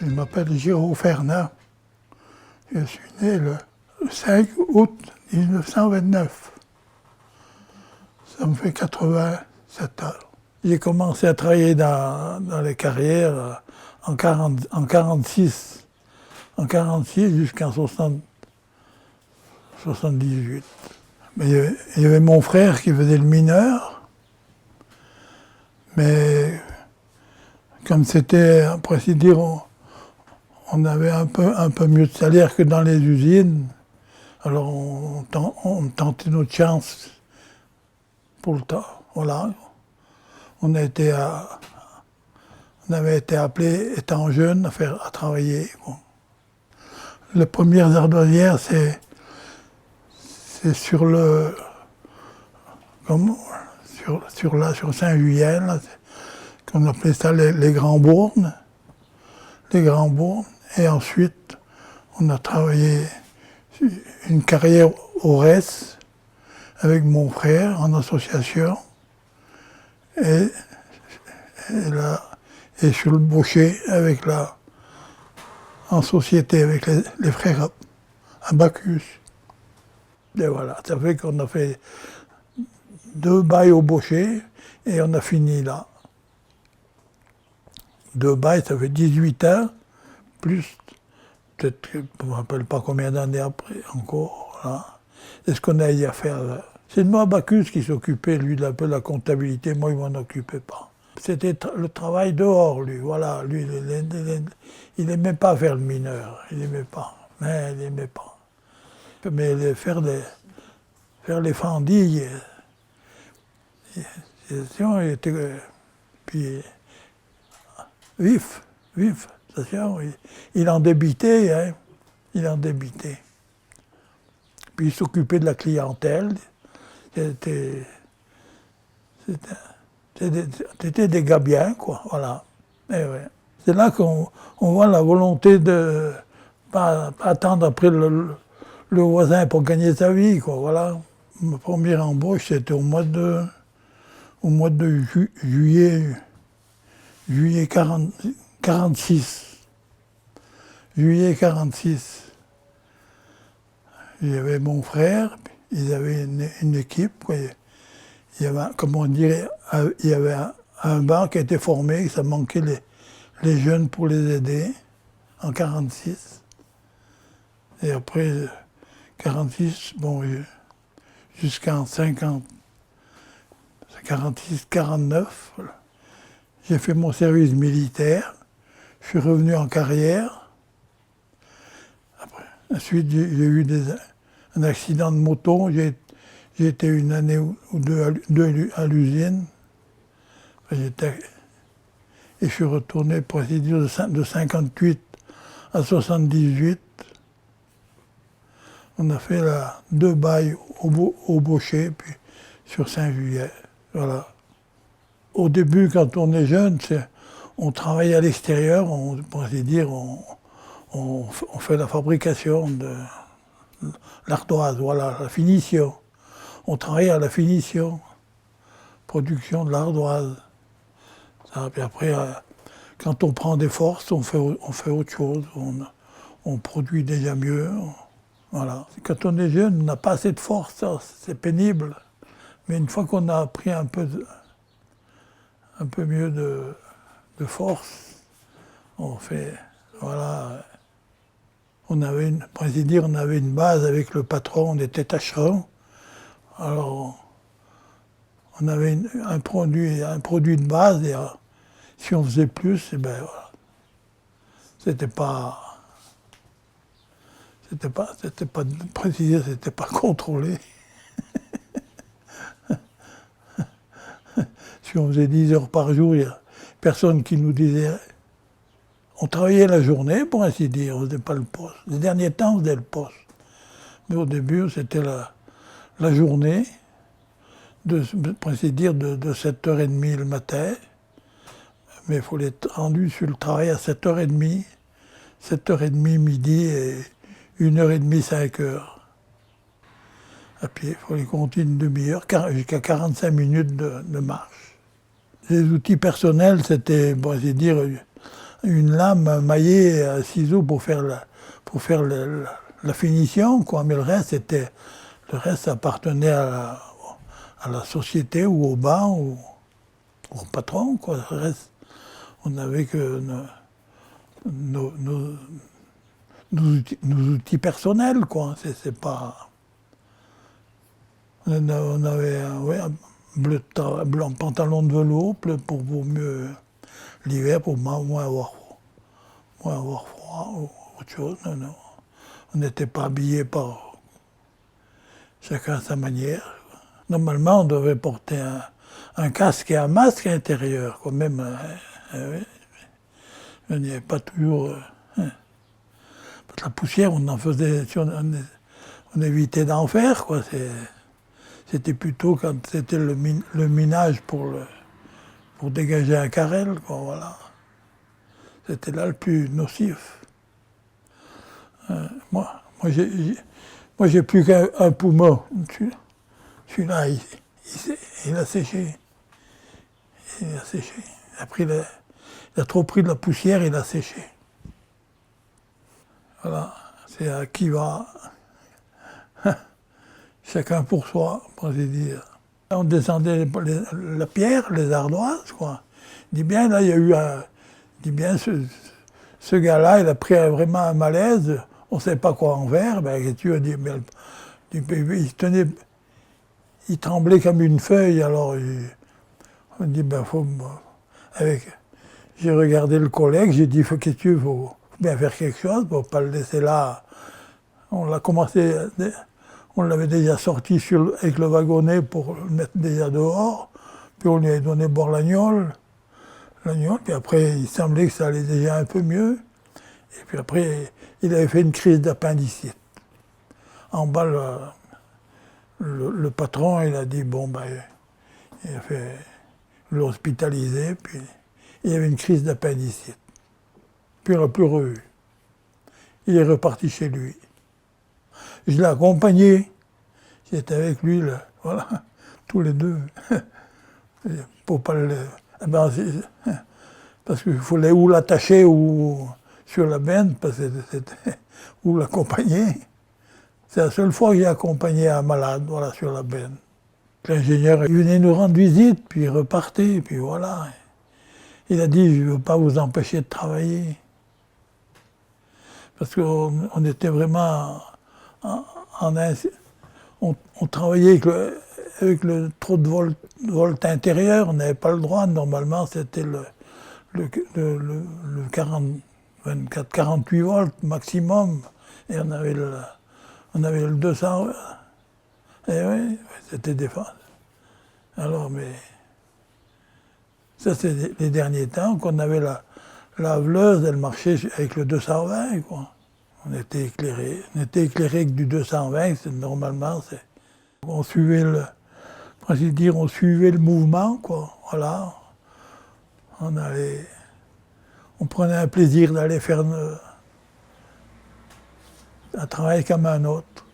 Je m'appelle Giraud Fernand. Je suis né le 5 août 1929. Ça me fait 87 ans. J'ai commencé à travailler dans les carrières en 46. En 46 jusqu'en 78. Mais il y avait mon frère qui faisait le mineur. Mais comme c'était, pour ainsi dire, on avait un peu mieux de salaire que dans les usines. Alors on tentait notre chance pour le temps. Voilà. On avait été appelés, étant jeunes, à travailler. Bon. Les premières ardoisières, c'est sur Saint-Julien, qu'on appelait ça les Grands-Bournes. Les Grands-Bournes. Et ensuite, on a travaillé une carrière au RES avec mon frère en association. Et sur le Baucher en société avec les frères Abacus. Et voilà, ça fait qu'on a fait 2 bails au Baucher et on a fini là. 2 bails, ça fait 18 ans, plus peut-être, je ne me rappelle pas combien d'années après encore. Là. C'est ce qu'on a eu à faire là. C'est moi Abacus qui s'occupait, lui, de la comptabilité, moi, il ne m'en occupait pas. C'était le travail dehors, lui, voilà. Lui, il n'aimait pas faire le mineur, il n'aimait pas, mais il n'aimait pas. Mais faire les fendilles, il était puis, vif, attention, il en débitait, hein, il en débitait. Puis il s'occupait de la clientèle, c'était des gars bien, quoi, voilà. Et ouais. C'est là qu'on voit la volonté de pas attendre après le voisin pour gagner sa vie, quoi, voilà. Ma première embauche, c'était au mois de juillet 46. Juillet 46. Il y avait mon frère, ils avaient une équipe, quoi. Il y avait, comment on dirait, il y avait un banc qui était formé, ça manquait les jeunes pour les aider, en 46. Et après, 46, bon, jusqu'en 50, 46, 49, j'ai fait mon service militaire, je suis revenu en carrière. Ensuite, j'ai eu un accident de moto, j'ai été une année ou deux à l'usine. Et je suis retourné pour ainsi dire de 58 à 78. On a fait 2 bails au Baucher, puis sur Saint-Julien. Voilà. Au début, quand on est jeune, on travaille à l'extérieur, pour ainsi dire, on fait la fabrication de l'ardoise, voilà, la finition. On travaille à la finition, production de l'ardoise. Puis après, quand on prend des forces, on fait autre chose, on produit déjà mieux. Voilà. Quand on est jeune, on n'a pas assez de force, c'est pénible. Mais une fois qu'on a pris un peu mieux de force, on fait, voilà. On avait une base avec le patron, on était tâcherons. Alors, on avait un produit de base, et si on faisait plus, eh ben voilà. C'était pas précisé, c'était pas contrôlé. Si on faisait 10 heures par jour, il n'y a personne qui nous disait. On travaillait la journée, pour ainsi dire, on ne faisait pas le poste. Les derniers temps, on faisait le poste. Mais au début, c'était la journée, pour ainsi dire, de 7h30 le matin. Mais il faut être rendu sur le travail à 7h30, 7h30 midi et 1h30, 5h. À pied, il faut les compter une demi-heure, jusqu'à 45 minutes de marche. Les outils personnels, c'était, pour ainsi dire, une lame maillée à ciseaux pour faire la finition, quoi. Mais le reste appartenait à la société ou au banc ou au patron, quoi. Le reste, on n'avait que nos outils personnels, quoi. C'est pas... On avait ouais, un blanc pantalon de velours pour mieux l'hiver, pour moins avoir froid ou autre chose. Non, non. On n'était pas habillés par chacun à sa manière. Normalement, on devait porter un casque et un masque à l'intérieur, quand même. Oui. Il n'y avait pas toujours... la poussière, on en faisait... On évitait d'en faire, quoi. C'était plutôt quand c'était le minage pour dégager un carrel, quoi, voilà. C'était là le plus nocif. Moi j'ai plus qu'un poumon. Celui-là, il a séché. Il a séché. Il a trop pris de la poussière, il a séché. Voilà, c'est à qui va. Chacun pour soi, pour ainsi dire. On descendait la pierre, les ardoises, quoi. Je dis bien, là, il y a eu un... Je dis bien, ce gars-là, il a pris vraiment un malaise, on ne sait pas quoi en faire. Ben, tu as dit, il tenait... Il tremblait comme une feuille, alors on dit, ben, j'ai regardé le collègue, j'ai dit, qu'est-ce que tu veux, faut bien faire quelque chose pour ne pas le laisser là. On l'a commencé... On l'avait déjà sorti avec le wagonnet pour le mettre déjà dehors. Puis on lui a donné boire l'agnole. Puis après, il semblait que ça allait déjà un peu mieux. Et puis après, il avait fait une crise d'appendicite. En bas, le patron, il a dit, bon, ben, il a fait l'hospitaliser, puis il avait une crise d'appendicite. Puis il n'a plus revu. Il est reparti chez lui. Je l'ai accompagné. J'étais avec lui, là, voilà, tous les deux. Pour pas le... parce qu'il fallait ou l'attacher ou sur la benne, ou l'accompagner. C'est la seule fois que j'ai accompagné un malade, voilà, sur la benne. L'ingénieur, il venait nous rendre visite, puis il repartait, puis voilà. Il a dit, je ne veux pas vous empêcher de travailler. Parce qu'on était vraiment on travaillait avec le trop de volt intérieur, on n'avait pas le droit. Normalement, c'était le 48 volts maximum. Et on avait le 200. Et oui, c'était défense. Alors, mais ça, c'est les derniers temps qu'on avait la laveleuse, elle marchait avec le 220, quoi. On était éclairé avec du 220, normalement, on suivait on suivait le mouvement, quoi, voilà. On prenait un plaisir d'aller faire un travail comme un autre.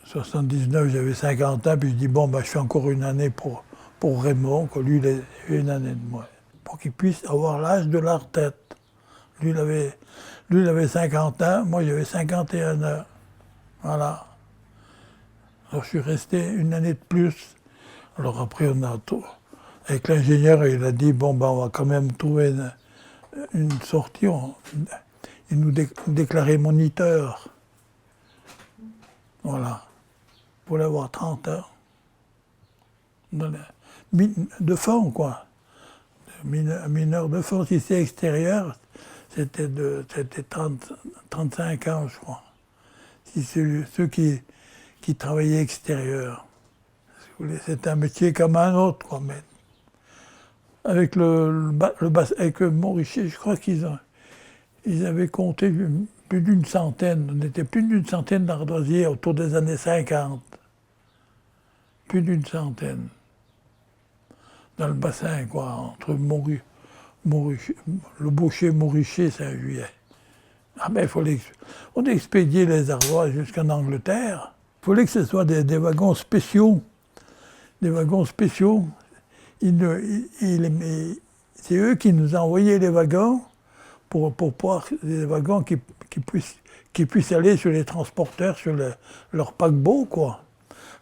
79, j'avais 50 ans, puis je dis, bon, ben, je fais encore une année pour Raymond, que lui, il a une année de moins, pour qu'il puisse avoir l'âge de la retraite. Lui, il avait 50 ans, moi j'avais 51 ans. Voilà. Alors je suis resté une année de plus. Alors après, avec l'ingénieur, il a dit, bon, ben, on va quand même trouver une sortie. Il nous déclarait moniteur. Voilà. Il voulait avoir 30 ans. De fond, quoi. Mineur de fond, si c'est extérieur, c'était 35 ans, je crois. Si ceux qui travaillaient extérieur. C'est un métier comme un autre, quoi. Mais avec avec Maurice, je crois ils avaient compté plus d'une centaine. On était plus d'une centaine d'ardoisiers autour des années 50. Plus d'une centaine. Dans le bassin, quoi, entre le Baucher, Maurice, Saint-Juillet. Ah ben, on expédiait les ardoises jusqu'en Angleterre. Il fallait que ce soit des wagons spéciaux. Des wagons spéciaux. c'est eux qui nous envoyaient les wagons pour pouvoir, des wagons qui puissent aller sur les transporteurs, sur leur paquebot, quoi.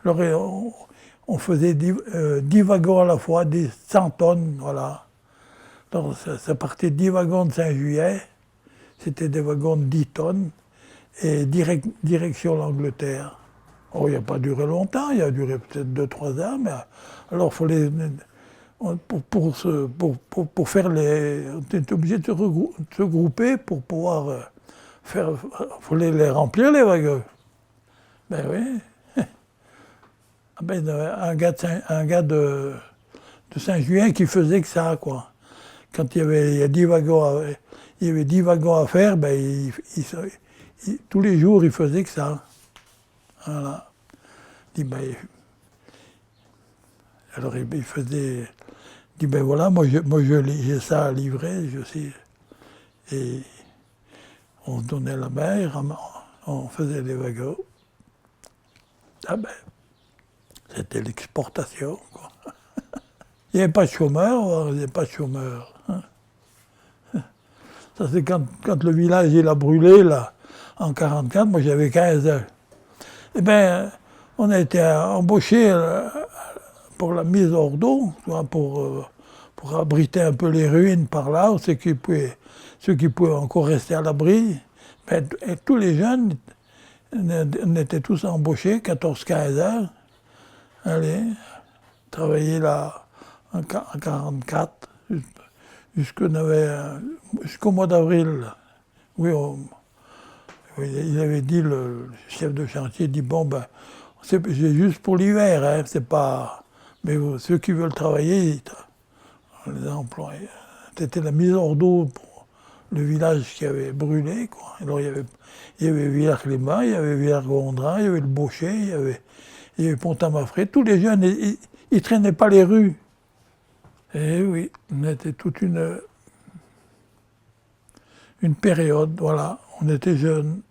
Alors, on faisait 10 wagons à la fois, des 100 tonnes, voilà. Alors, ça partait 10 wagons de Saint-Juillet, c'était des wagons de 10 tonnes, et direction l'Angleterre. Oh, il n'a pas duré longtemps, il a duré peut-être 2-3 ans, mais alors pour faire les... On était obligé de se grouper pour pouvoir faire... Il fallait les remplir, les wagons. Ben oui. Ah ben, un gars de Saint-Julien qui faisait que ça, quoi. Quand il y a 10 wagons à faire, ben, tous les jours, il faisait que ça. Voilà. Alors il faisait... Il dit, ben voilà, moi j'ai ça à livrer, je sais. Et on se donnait la main, on faisait les wagons. Ah ben, c'était l'exportation, quoi. Il n'y avait pas de chômeurs, il n'y avait pas de chômeurs. Hein. Ça c'est quand le village il a brûlé, là, en 1944, moi j'avais 15 ans. Eh bien, on a été embauchés pour la mise hors d'eau, pour abriter un peu les ruines par là, ceux qui pouvaient encore rester à l'abri. Et tous les jeunes, on était tous embauchés, 14-15 ans. Allez, travailler là en 1944, jusqu'au mois d'avril. Oui, il avait dit, le chef de chantier, dit, bon, ben, c'est juste pour l'hiver, hein, c'est pas... Mais ceux qui veulent travailler, on les a employés. C'était la mise hors d'eau pour le village qui avait brûlé, quoi. Alors il y avait Villers-Clément, il y avait Villers-Gondrin, il y avait le Baucher, il y avait Pont-à-Mafré. Tous les jeunes, ils traînaient pas les rues. Et oui, on était toute une période, voilà. On était jeunes.